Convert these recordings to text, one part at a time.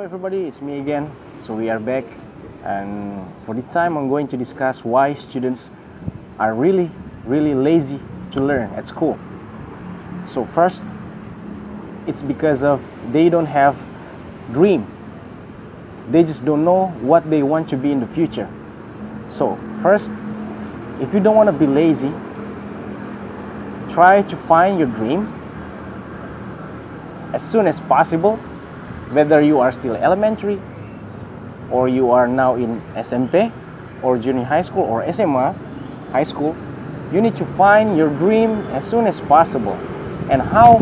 everybody, it's me again. So we are back, and for this time I'm going to discuss why students are really lazy to learn at school. So first, it's because of they don't have dream. They just don't know what they want to be in the future. So first, if you don't want to be lazy, try to find your dream as soon as possible, whether you are still elementary or you are now in SMP or junior high school or SMA high school. You need to find your dream as soon as possible. And how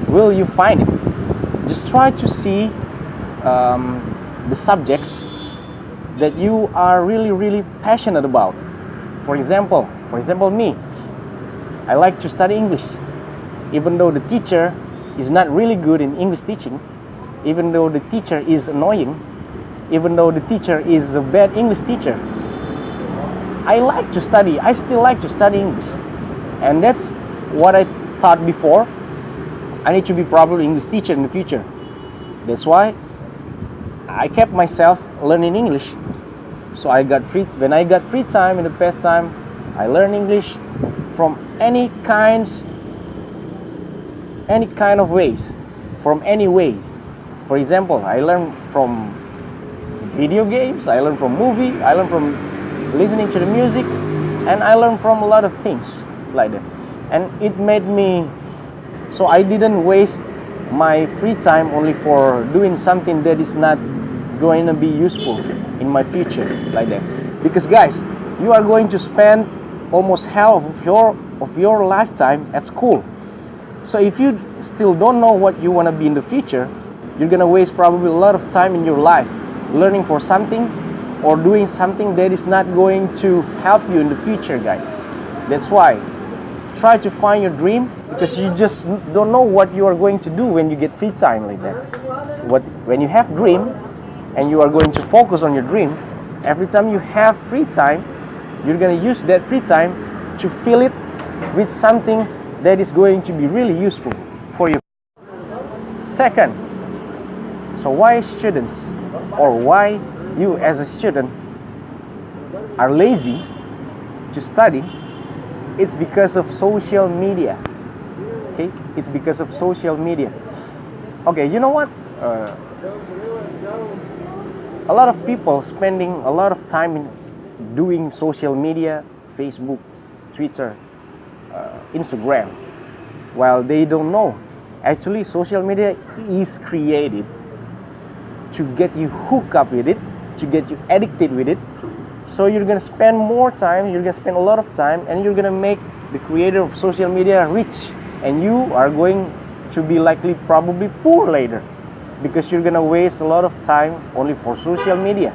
will you find it? Just try to see the subjects that you are really passionate about. For example me, I like to study English, even though the teacher is not really good in English teaching, even though the teacher is annoying, even though the teacher is a bad English teacher. I still like to study English. And that's what I thought before. I need to be probably English teacher in the future. That's why I kept myself learning English. So when I got free time in the past time, I learned English from any kind of ways, from any way. For example, I learned from video games, I learned from movie, I learned from listening to the music, and I learned from a lot of things like that. And it made me, so I didn't waste my free time only for doing something that is not going to be useful in my future like that. Because guys, you are going to spend almost half of your lifetime at school. So if you still don't know what you want to be in the future, you're gonna waste probably a lot of time in your life learning for something or doing something that is not going to help you in the future, guys. That's why try to find your dream, because you just don't know what you are going to do when you get free time like that. So when you have dream and you are going to focus on your dream, every time you have free time, you're gonna use that free time to fill it with something that is going to be really useful for you. Second, so why students, or why you as a student are lazy to study? It's because of social media. Okay, it's because of social media. Okay, you know what? A lot of people spending a lot of time in doing social media, Facebook, Twitter, Instagram, while they don't know. Actually, social media is created to get you hooked up with it, to get you addicted with it. So you're gonna spend more time, you're gonna spend a lot of time, and you're gonna make the creator of social media rich, and you are going to be likely probably poor later, because you're gonna waste a lot of time only for social media.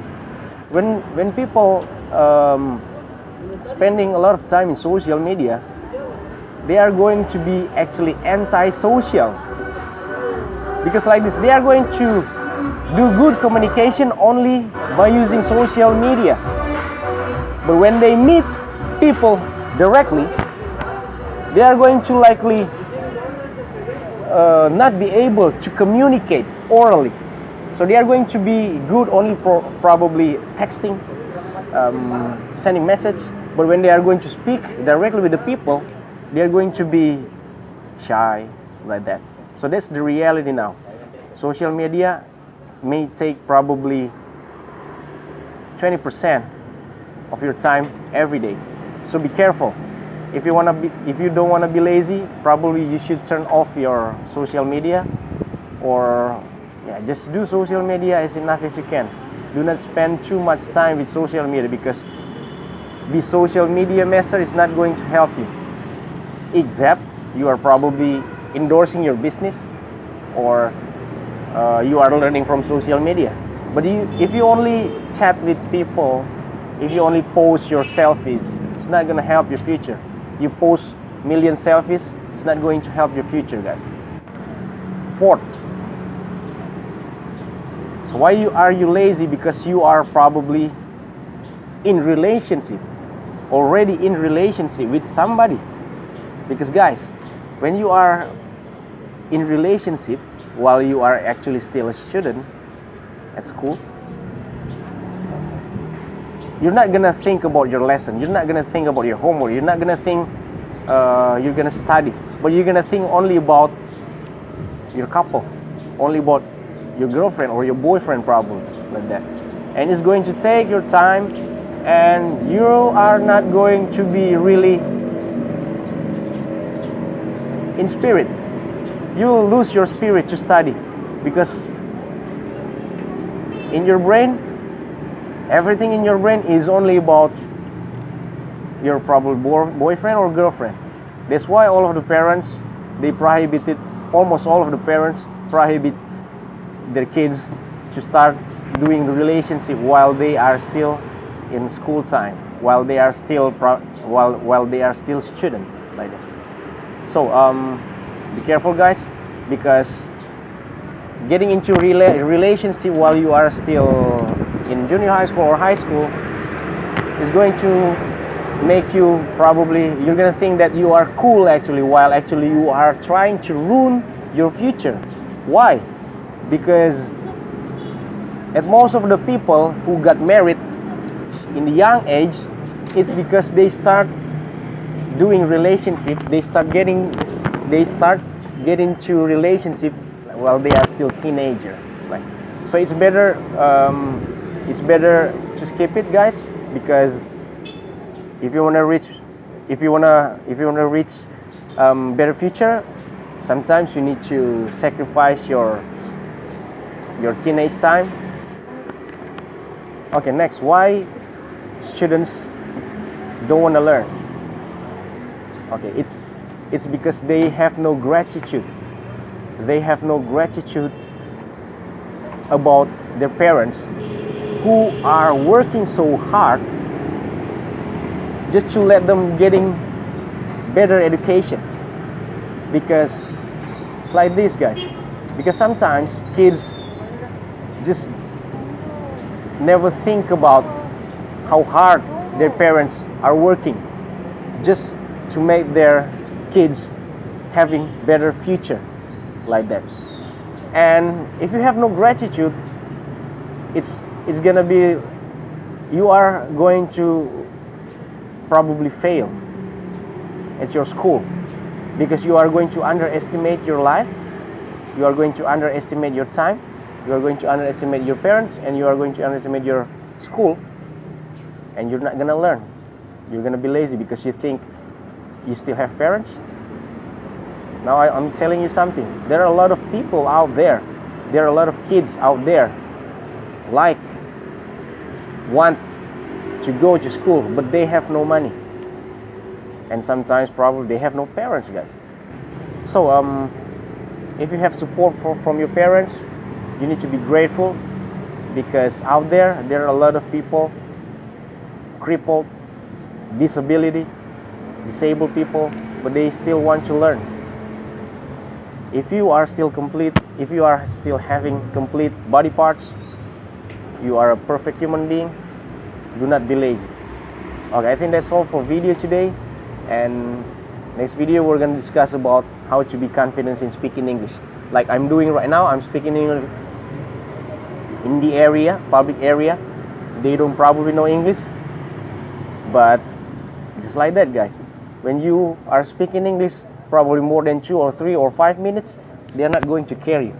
When people spending a lot of time in social media, they are going to be actually anti-social, because like this, they are going to do good communication only by using social media. But when they meet people directly, they are going to likely not be able to communicate orally. So they are going to be good only for probably texting, sending message. But when they are going to speak directly with the people, they are going to be shy like that. So that's the reality now. Social media may take probably 20% of your time every day. So be careful. If you don't want to be lazy, probably you should turn off your social media, or just do social media as enough as you can. Do not spend too much time with social media, because the social media master is not going to help you, except you are probably endorsing your business, or you are learning from social media. But if you only chat with people, if you only post your selfies, it's not going to help your future. You post million selfies, it's not going to help your future, guys. Fourth, so why are you lazy? Because you are probably already in relationship with somebody. Because guys, when you are in relationship while you are actually still a student, at school, you're not gonna think about your lesson, you're not gonna think about your homework, you're not gonna think you're gonna study, but you're gonna think only about your couple, only about your girlfriend or your boyfriend, probably, like that. And it's going to take your time, and you are not going to be really in spirit. You will lose your spirit to study, because in your brain, everything in your brain is only about your probable boyfriend or girlfriend. That's why all of the parents, they prohibited, almost all of the parents prohibit their kids to start doing the relationship while they are still in school time, while they are still while they are still student, like that. So be careful, guys, because getting into relationship while you are still in junior high school or high school is going to make you, probably you're gonna think that you are cool, actually, while actually you are trying to ruin your future. Why? Because at most of the people who got married in the young age, it's because they start doing relationship, they start getting to relationship while they are still teenager. So it's better to skip it, guys, because if you want to reach better future, sometimes you need to sacrifice your teenage time. Okay, next, why students don't want to learn? Okay, it's because they have no gratitude. They have no gratitude about their parents, who are working so hard just to let them getting better education. Because it's like this, guys, because sometimes kids just never think about how hard their parents are working just to make their kids having better future, like that. And if you have no gratitude, it's gonna be, you are going to probably fail at your school, because you are going to underestimate your life, you are going to underestimate your time, you are going to underestimate your parents, and you are going to underestimate your school, and you're not gonna learn. You're gonna be lazy because you think you still have parents. Now I'm telling you something. There are a lot of people out there, there are a lot of kids out there like want to go to school, but they have no money, and sometimes probably they have no parents, guys. So if you have support from your parents, you need to be grateful, because out there are a lot of people, crippled, disabled people, but they still want to learn. If you are still complete, if you are still having complete body parts, you are a perfect human being. Do not be lazy. Okay, I think that's all for video today, and next video we're going to discuss about how to be confident in speaking English, like I'm doing right now. I'm speaking English in the area, public area. They don't probably know English, but just like that, guys, when you are speaking English probably more than 2 or 3 or 5 minutes, they are not going to care you.